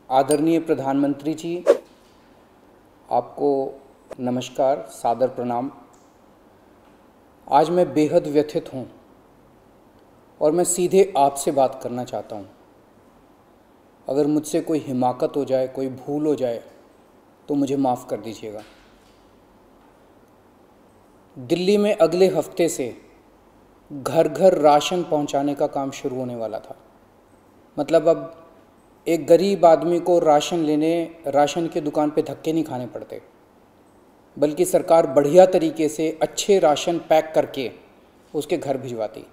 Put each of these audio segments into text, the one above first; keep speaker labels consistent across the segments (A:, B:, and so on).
A: आदरणीय प्रधानमंत्री जी, आपको नमस्कार, सादर प्रणाम। आज मैं बेहद व्यथित हूँ और मैं सीधे आपसे बात करना चाहता हूँ। अगर मुझसे कोई हिमाकत हो जाए, कोई भूल हो जाए तो मुझे माफ़ कर दीजिएगा। दिल्ली में अगले हफ्ते से घर घर राशन पहुँचाने का काम शुरू होने वाला था। मतलब अब एक गरीब आदमी को राशन की दुकान पे धक्के नहीं खाने पड़ते, बल्कि सरकार बढ़िया तरीके से अच्छे राशन पैक करके उसके घर भिजवाती।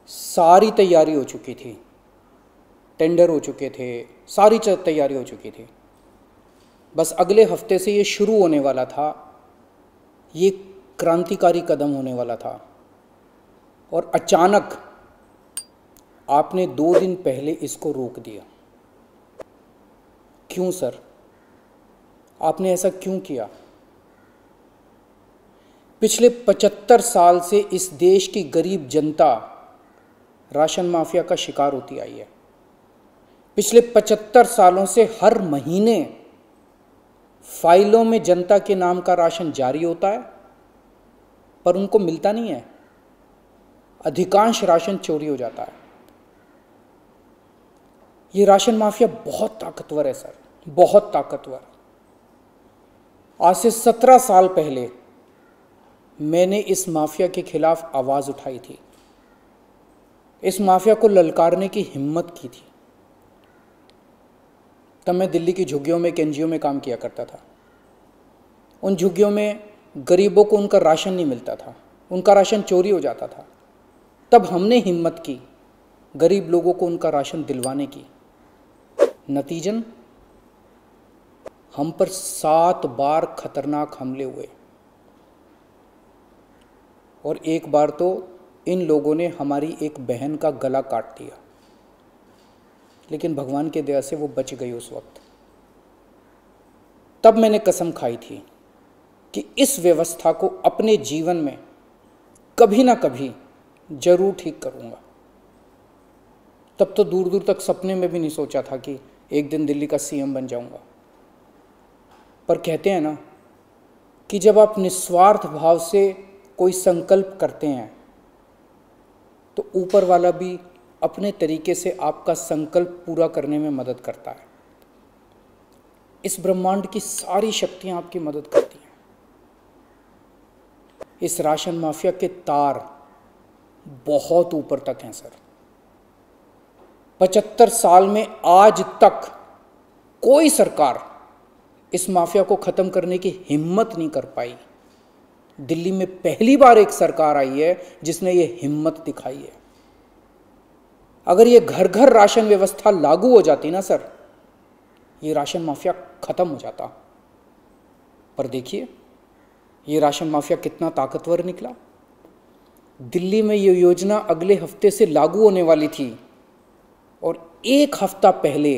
A: सारी तैयारी हो चुकी थी, टेंडर हो चुके थे, सारी तैयारी हो चुकी थी। बस अगले हफ्ते से ये शुरू होने वाला था। ये क्रांतिकारी कदम होने वाला था और अचानक आपने 2 दिन पहले इसको रोक दिया। क्यों सर? आपने ऐसा क्यों किया? पिछले 75 साल से इस देश की गरीब जनता राशन माफिया का शिकार होती आई है। पिछले 75 सालों से हर महीने फाइलों में जनता के नाम का राशन जारी होता है, पर उनको मिलता नहीं है। अधिकांश राशन चोरी हो जाता है। ये राशन माफिया बहुत ताकतवर है सर, बहुत ताकतवर। आज से 17 साल पहले मैंने इस माफिया के खिलाफ आवाज उठाई थी, इस माफिया को ललकारने की हिम्मत की थी। तब मैं दिल्ली की झुग्गियों में, एक एनजीओ में काम किया करता था। उन झुग्गियों में गरीबों को उनका राशन नहीं मिलता था, उनका राशन चोरी हो जाता था। तब हमने हिम्मत की गरीब लोगों को उनका राशन दिलवाने की। नतीजन हम पर 7 बार खतरनाक हमले हुए और एक बार तो इन लोगों ने हमारी एक बहन का गला काट दिया, लेकिन भगवान के दया से वो बच गई उस वक्त। तब मैंने कसम खाई थी कि इस व्यवस्था को अपने जीवन में कभी ना कभी जरूर ठीक करूंगा। तब तो दूर दूर तक सपने में भी नहीं सोचा था कि एक दिन दिल्ली का सीएम बन जाऊंगा। पर कहते हैं ना कि जब आप निस्वार्थ भाव से कोई संकल्प करते हैं तो ऊपर वाला भी अपने तरीके से आपका संकल्प पूरा करने में मदद करता है। इस ब्रह्मांड की सारी शक्तियां आपकी मदद करती हैं। इस राशन माफिया के तार बहुत ऊपर तक हैं सर। 75 साल में आज तक कोई सरकार इस माफिया को खत्म करने की हिम्मत नहीं कर पाई। दिल्ली में पहली बार एक सरकार आई है जिसने ये हिम्मत दिखाई है। अगर ये घर घर राशन व्यवस्था लागू हो जाती ना सर, ये राशन माफिया खत्म हो जाता। पर देखिए ये राशन माफिया कितना ताकतवर निकला। दिल्ली में ये योजना अगले हफ्ते से लागू होने वाली थी और 1 हफ्ता पहले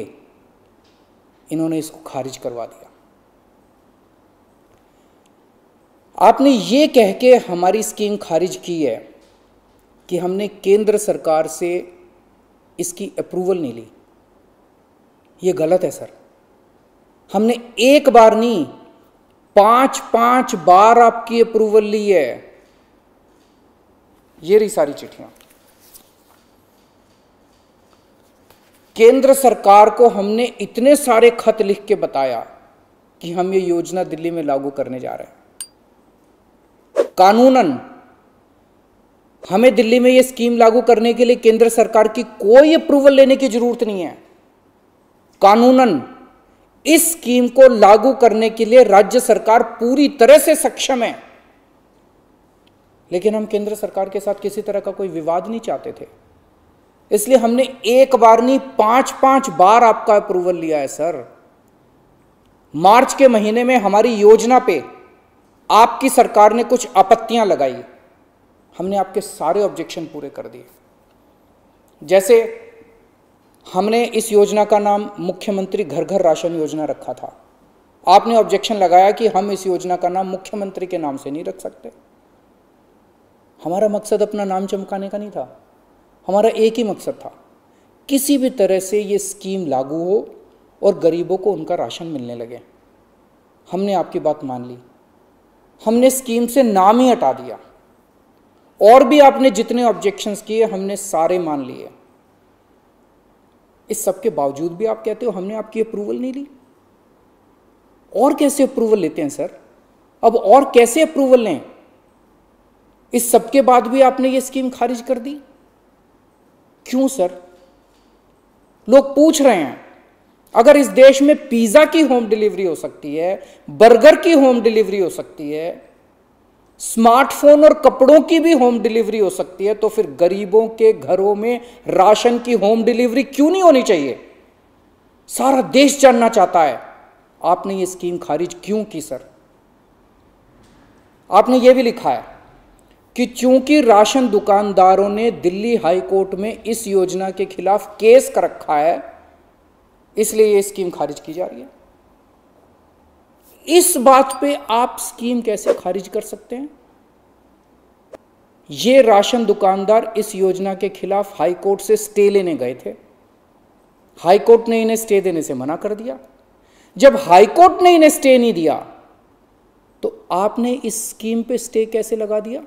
A: इन्होंने इसको खारिज करवा दिया। आपने ये कह के हमारी स्कीम खारिज की है कि हमने केंद्र सरकार से इसकी अप्रूवल नहीं ली। ये गलत है सर। हमने एक बार नहीं, 5 बार आपकी अप्रूवल ली है। ये रही सारी चिट्ठियां। केंद्र सरकार को हमने इतने सारे खत लिख के बताया कि हम ये योजना दिल्ली में लागू करने जा रहे हैं। कानूनन हमें दिल्ली में ये स्कीम लागू करने के लिए केंद्र सरकार की कोई अप्रूवल लेने की जरूरत नहीं है। कानूनन इस स्कीम को लागू करने के लिए राज्य सरकार पूरी तरह से सक्षम है। लेकिन हम केंद्र सरकार के साथ किसी तरह का कोई विवाद नहीं चाहते थे, इसलिए हमने एक बार नहीं 5 बार आपका अप्रूवल लिया है सर। मार्च के महीने में हमारी योजना पे आपकी सरकार ने कुछ आपत्तियां लगाई, हमने आपके सारे ऑब्जेक्शन पूरे कर दिए। जैसे हमने इस योजना का नाम मुख्यमंत्री घर घर राशन योजना रखा था। आपने ऑब्जेक्शन लगाया कि हम इस योजना का नाम मुख्यमंत्री के नाम से नहीं रख सकते। हमारा मकसद अपना नाम चमकाने का नहीं था, हमारा एक ही मकसद था किसी भी तरह से ये स्कीम लागू हो और गरीबों को उनका राशन मिलने लगे। हमने आपकी बात मान ली, हमने स्कीम से नाम ही हटा दिया, और भी आपने जितने ऑब्जेक्शंस किए हमने सारे मान लिए। इस सब के बावजूद भी आप कहते हो हमने आपकी अप्रूवल नहीं ली। और कैसे अप्रूवल लेते हैं सर? अब और कैसे अप्रूवल लें? इस सब के बाद भी आपने ये स्कीम खारिज कर दी, क्यों सर? लोग पूछ रहे हैं, अगर इस देश में पिज्जा की होम डिलीवरी हो सकती है, बर्गर की होम डिलीवरी हो सकती है, स्मार्टफोन और कपड़ों की भी होम डिलीवरी हो सकती है, तो फिर गरीबों के घरों में राशन की होम डिलीवरी क्यों नहीं होनी चाहिए? सारा देश जानना चाहता है आपने ये स्कीम खारिज क्यों की सर? आपने ये भी लिखा है कि चूंकि राशन दुकानदारों ने दिल्ली हाई कोर्ट में इस योजना के खिलाफ केस कर रखा है, इसलिए ये स्कीम खारिज की जा रही है। इस बात पे आप स्कीम कैसे खारिज कर सकते हैं? ये राशन दुकानदार इस योजना के खिलाफ हाई कोर्ट से स्टे लेने गए थे, हाई कोर्ट ने इन्हें स्टे देने से मना कर दिया। जब हाई कोर्ट ने इन्हें स्टे नहीं दिया तो आपने इस स्कीम पे स्टे कैसे लगा दिया?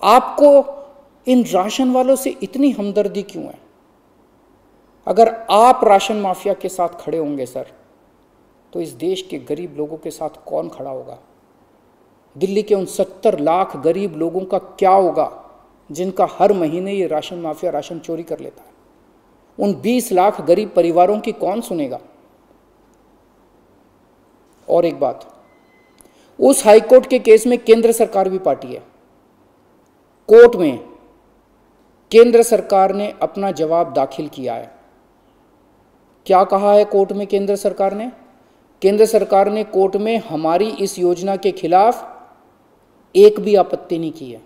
A: आपको इन राशन वालों से इतनी हमदर्दी क्यों है? अगर आप राशन माफिया के साथ खड़े होंगे सर, तो इस देश के गरीब लोगों के साथ कौन खड़ा होगा? दिल्ली के उन 70 लाख गरीब लोगों का क्या होगा जिनका हर महीने ये राशन माफिया राशन चोरी कर लेता है? उन 20 लाख गरीब परिवारों की कौन सुनेगा? और एक बात, उस हाईकोर्ट के केस में केंद्र सरकार भी पार्टी है। कोर्ट में केंद्र सरकार ने अपना जवाब दाखिल किया है। क्या कहा है कोर्ट में केंद्र सरकार ने? केंद्र सरकार ने कोर्ट में हमारी इस योजना के खिलाफ एक भी आपत्ति नहीं की है।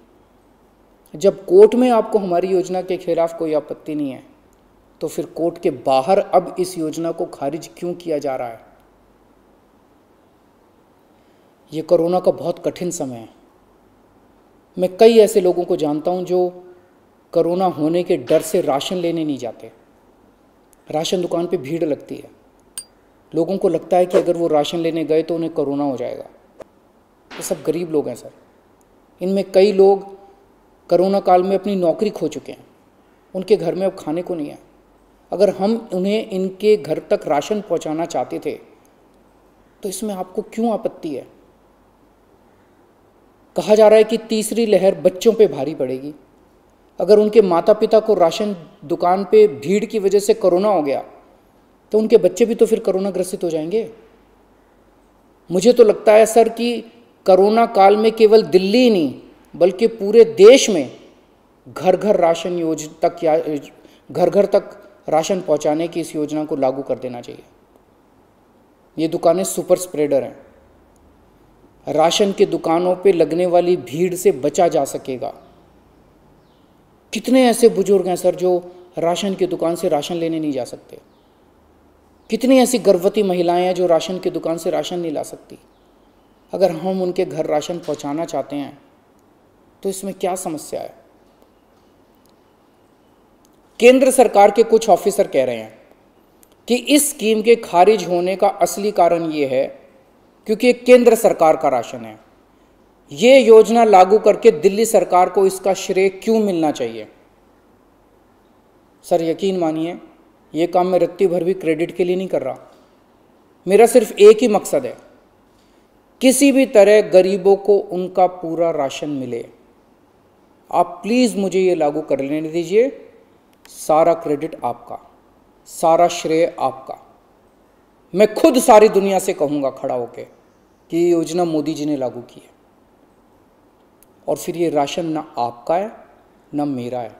A: जब कोर्ट में आपको हमारी योजना के खिलाफ कोई आपत्ति नहीं है, तो फिर कोर्ट के बाहर अब इस योजना को खारिज क्यों किया जा रहा है? ये कोरोना का बहुत कठिन समय है। मैं कई ऐसे लोगों को जानता हूं जो कोरोना होने के डर से राशन लेने नहीं जाते। राशन दुकान पे भीड़ लगती है, लोगों को लगता है कि अगर वो राशन लेने गए तो उन्हें कोरोना हो जाएगा। ये सब गरीब लोग हैं सर। इनमें कई लोग कोरोना काल में अपनी नौकरी खो चुके हैं, उनके घर में अब खाने को नहीं है। अगर हम उन्हें इनके घर तक राशन पहुंचाना चाहते थे तो इसमें आपको क्यों आपत्ति है? कहा जा रहा है कि तीसरी लहर बच्चों पे भारी पड़ेगी। अगर उनके माता पिता को राशन दुकान पे भीड़ की वजह से कोरोना हो गया तो उनके बच्चे भी तो फिर कोरोना ग्रसित हो जाएंगे। मुझे तो लगता है सर कि कोरोना काल में केवल दिल्ली ही नहीं बल्कि पूरे देश में घर घर राशन योजना तक या घर घर तक राशन पहुंचाने की इस योजना को लागू कर देना चाहिए। ये दुकानें सुपर स्प्रेडर हैं। राशन की दुकानों पे लगने वाली भीड़ से बचा जा सकेगा। कितने ऐसे बुजुर्ग हैं सर जो राशन की दुकान से राशन लेने नहीं जा सकते? कितनी ऐसी गर्भवती महिलाएं हैं जो राशन की दुकान से राशन नहीं ला सकती? अगर हम उनके घर राशन पहुंचाना चाहते हैं तो इसमें क्या समस्या है? केंद्र सरकार के कुछ ऑफिसर कह रहे हैं कि इस स्कीम के खारिज होने का असली कारण ये है क्योंकि केंद्र सरकार का राशन है। ये योजना लागू करके दिल्ली सरकार को इसका श्रेय क्यों मिलना चाहिए? सर यकीन मानिए, ये काम मैं रत्ती भर भी क्रेडिट के लिए नहीं कर रहा। मेरा सिर्फ एक ही मकसद है, किसी भी तरह गरीबों को उनका पूरा राशन मिले। आप प्लीज़ मुझे ये लागू कर लेने दीजिए। सारा क्रेडिट आपका, सारा श्रेय आपका। मैं खुद सारी दुनिया से कहूँगा खड़ा होके कि ये योजना मोदी जी ने लागू की है। और फिर ये राशन ना आपका है ना मेरा है।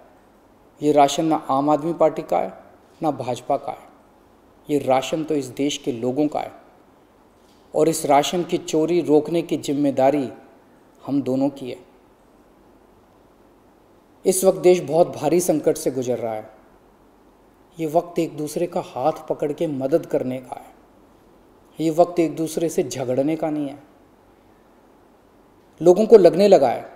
A: ये राशन ना आम आदमी पार्टी का है ना भाजपा का है। ये राशन तो इस देश के लोगों का है और इस राशन की चोरी रोकने की जिम्मेदारी हम दोनों की है। इस वक्त देश बहुत भारी संकट से गुजर रहा है। ये वक्त एक दूसरे का हाथ पकड़ के मदद करने का है। ये वक्त एक दूसरे से झगड़ने का नहीं है। लोगों को लगने लगा है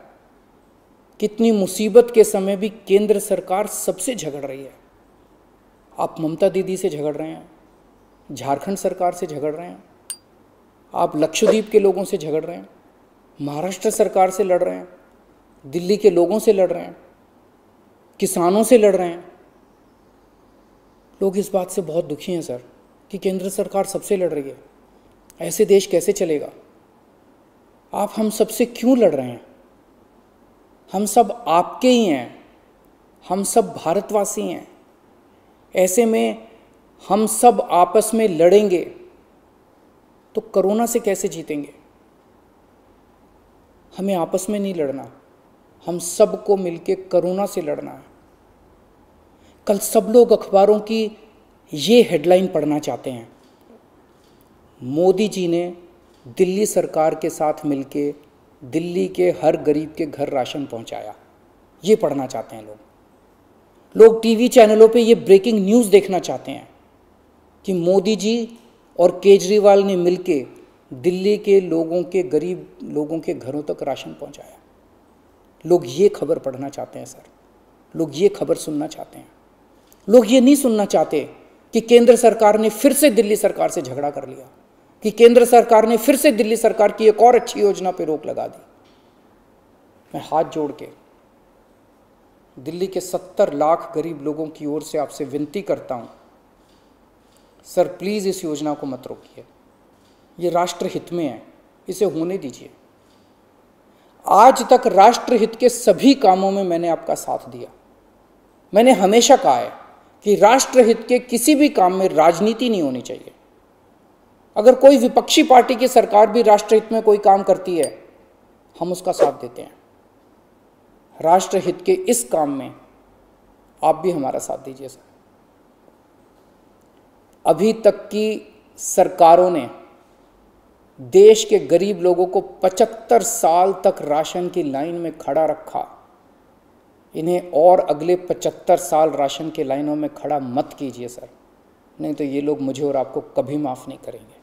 A: कितनी मुसीबत के समय भी केंद्र सरकार सबसे झगड़ रही है। आप ममता दीदी से झगड़ रहे हैं, झारखंड सरकार से झगड़ रहे हैं, आप लक्षद्वीप के लोगों से झगड़ रहे हैं, महाराष्ट्र सरकार से लड़ रहे हैं, दिल्ली के लोगों से लड़ रहे हैं, किसानों से लड़ रहे हैं। लोग इस बात से बहुत दुखी हैं सर कि केंद्र सरकार सबसे लड़ रही है। ऐसे देश कैसे चलेगा? आप हम सबसे क्यों लड़ रहे हैं? हम सब आपके ही हैं, हम सब भारतवासी हैं। ऐसे में हम सब आपस में लड़ेंगे तो कोरोना से कैसे जीतेंगे? हमें आपस में नहीं लड़ना, हम सबको मिलके कोरोना से लड़ना है। कल सब लोग अखबारों की ये हेडलाइन पढ़ना चाहते हैं, मोदी जी ने दिल्ली सरकार के साथ मिलके दिल्ली के हर गरीब के घर राशन पहुंचाया। ये पढ़ना चाहते हैं लोग टीवी चैनलों पे ये ब्रेकिंग न्यूज़ देखना चाहते हैं कि मोदी जी और केजरीवाल ने मिलके दिल्ली के लोगों के, गरीब लोगों के घरों तक राशन पहुंचाया। लोग ये खबर पढ़ना चाहते हैं सर, लोग ये खबर सुनना चाहते हैं। लोग ये नहीं सुनना चाहते कि केंद्र सरकार ने फिर से दिल्ली सरकार से झगड़ा कर लिया, कि केंद्र सरकार ने फिर से दिल्ली सरकार की एक और अच्छी योजना पर रोक लगा दी। मैं हाथ जोड़ के दिल्ली के 70 लाख गरीब लोगों की ओर से आपसे विनती करता हूं, सर प्लीज़ इस योजना को मत रोकिए, ये राष्ट्रहित में है, इसे होने दीजिए। आज तक राष्ट्रहित के सभी कामों में मैंने आपका साथ दिया। मैंने हमेशा कहा है कि राष्ट्रहित के किसी भी काम में राजनीति नहीं होनी चाहिए। अगर कोई विपक्षी पार्टी की सरकार भी राष्ट्रहित में कोई काम करती है, हम उसका साथ देते हैं। राष्ट्रहित के इस काम में आप भी हमारा साथ दीजिए सर। अभी तक की सरकारों ने देश के गरीब लोगों को 75 साल तक राशन की लाइन में खड़ा रखा। इन्हें और अगले 75 साल राशन की लाइनों में खड़ा मत कीजिए सर, नहीं तो ये लोग मुझे और आपको कभी माफ़ नहीं करेंगे।